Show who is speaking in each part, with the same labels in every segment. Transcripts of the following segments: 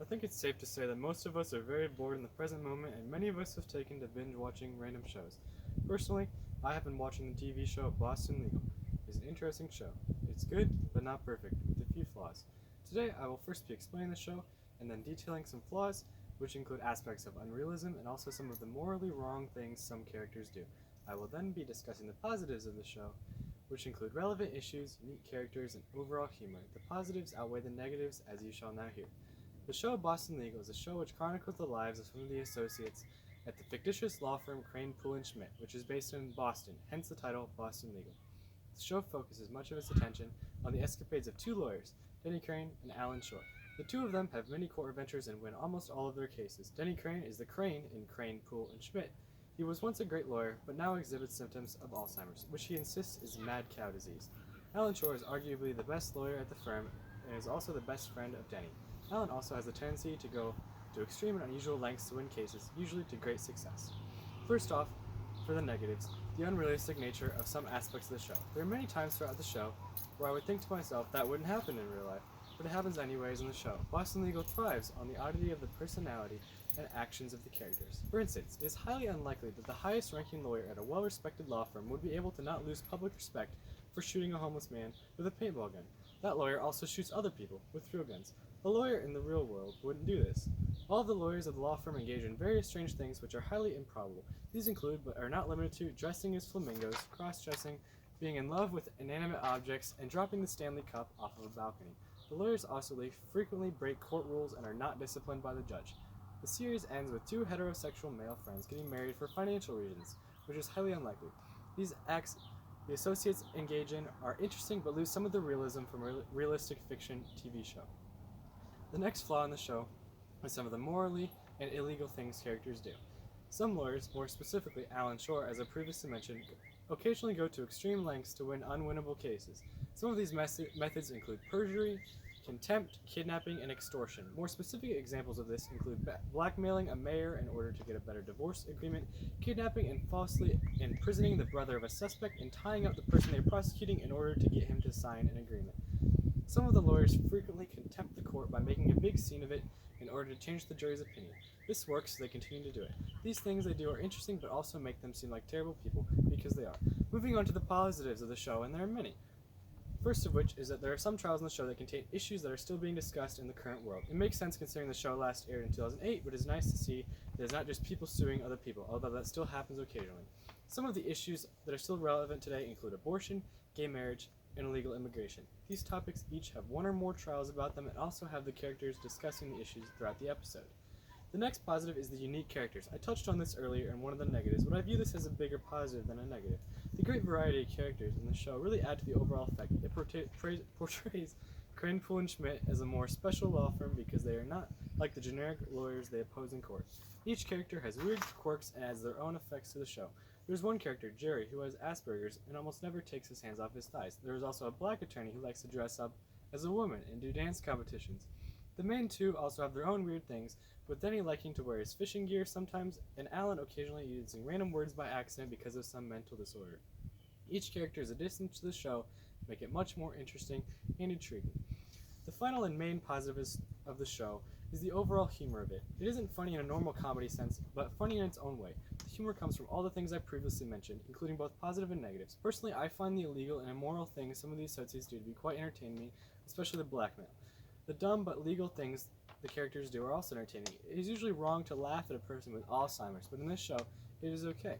Speaker 1: I think it's safe to say that most of us are very bored in the present moment, and many of us have taken to binge watching random shows. Personally, I have been watching the TV show Boston Legal. It's an interesting show. It's good, but not perfect, with a few flaws. Today, I will first be explaining the show, and then detailing some flaws, which include aspects of unrealism and also some of the morally wrong things some characters do. I will then be discussing the positives of the show, which include relevant issues, unique characters, and overall humor. The positives outweigh the negatives, as you shall now hear. The show Boston Legal is a show which chronicles the lives of some of the associates at the fictitious law firm Crane, Pool and Schmidt, which is based in Boston, hence the title Boston Legal. The show focuses much of its attention on the escapades of two lawyers, Denny Crane and Alan Shore. The two of them have many court adventures and win almost all of their cases. Denny Crane is the Crane in Crane, Pool and Schmidt. He was once a great lawyer, but now exhibits symptoms of Alzheimer's, which he insists is mad cow disease. Alan Shore is arguably the best lawyer at the firm and is also the best friend of Denny. Alan also has a tendency to go to extreme and unusual lengths to win cases, usually to great success. First off, for the negatives, the unrealistic nature of some aspects of the show. There are many times throughout the show where I would think to myself that wouldn't happen in real life, but it happens anyways in the show. Boston Legal thrives on the oddity of the personality and actions of the characters. For instance, it is highly unlikely that the highest ranking lawyer at a well-respected law firm would be able to not lose public respect for shooting a homeless man with a paintball gun. That lawyer also shoots other people with real guns. A lawyer in the real world wouldn't do this. All of the lawyers of the law firm engage in various strange things which are highly improbable. These include, but are not limited to, dressing as flamingos, cross-dressing, being in love with inanimate objects, and dropping the Stanley Cup off of a balcony. The lawyers also frequently break court rules and are not disciplined by the judge. The series ends with two heterosexual male friends getting married for financial reasons, which is highly unlikely. These acts the associates engage in are interesting but lose some of the realism from realistic fiction TV show. The next flaw in the show is some of the morally and illegal things characters do. Some lawyers, more specifically Alan Shore, as I previously mentioned, occasionally go to extreme lengths to win unwinnable cases. Some of these methods include perjury, contempt, kidnapping, and extortion. More specific examples of this include blackmailing a mayor in order to get a better divorce agreement, kidnapping and falsely imprisoning the brother of a suspect, and tying up the person they're prosecuting in order to get him to sign an agreement. Some of the lawyers frequently contempt the court by making a big scene of it in order to change the jury's opinion. This works, so they continue to do it. These things they do are interesting, but also make them seem like terrible people, because they are. Moving on to the positives of the show, and there are many. First of which is that there are some trials in the show that contain issues that are still being discussed in the current world. It makes sense considering the show last aired in 2008, but it's nice to see that it's not just people suing other people, although that still happens occasionally. Some of the issues that are still relevant today include abortion, gay marriage, and illegal immigration. These topics each have one or more trials about them and also have the characters discussing the issues throughout the episode. The next positive is the unique characters. I touched on this earlier in one of the negatives, but I view this as a bigger positive than a negative. The great variety of characters in the show really add to the overall effect. It portrays Crane, Pool and Schmidt as a more special law firm because they are not like the generic lawyers they oppose in court. Each character has weird quirks and adds their own effects to the show. There's one character, Jerry, who has Asperger's and almost never takes his hands off his thighs. There is also a black attorney who likes to dress up as a woman and do dance competitions. The main two also have their own weird things, with Denny liking to wear his fishing gear sometimes, and Alan occasionally using random words by accident because of some mental disorder. Each character's addition to the show make it much more interesting and intriguing. The final and main positive of the show is the overall humor of it. It isn't funny in a normal comedy sense, but funny in its own way. The humor comes from all the things I previously mentioned, including both positive and negatives. Personally, I find the illegal and immoral things some of the associates do to be quite entertaining, especially the blackmail. The dumb but legal things the characters do are also entertaining. It is usually wrong to laugh at a person with Alzheimer's, but in this show, it is okay.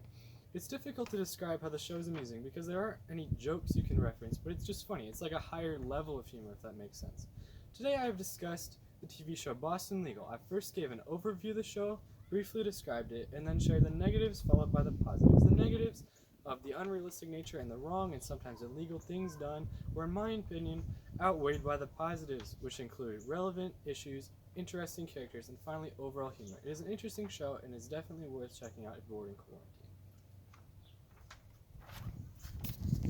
Speaker 1: It's difficult to describe how the show is amusing because there aren't any jokes you can reference, but it's just funny. It's like a higher level of humor, if that makes sense. Today I have discussed the TV show Boston Legal. I first gave an overview of the show, briefly described it, and then shared the negatives followed by the positives. The negatives of the unrealistic nature and the wrong and sometimes illegal things done were, in my opinion, outweighed by the positives, which include relevant issues, interesting characters, and finally overall humor. It is an interesting show and is definitely worth checking out if you're in quarantine.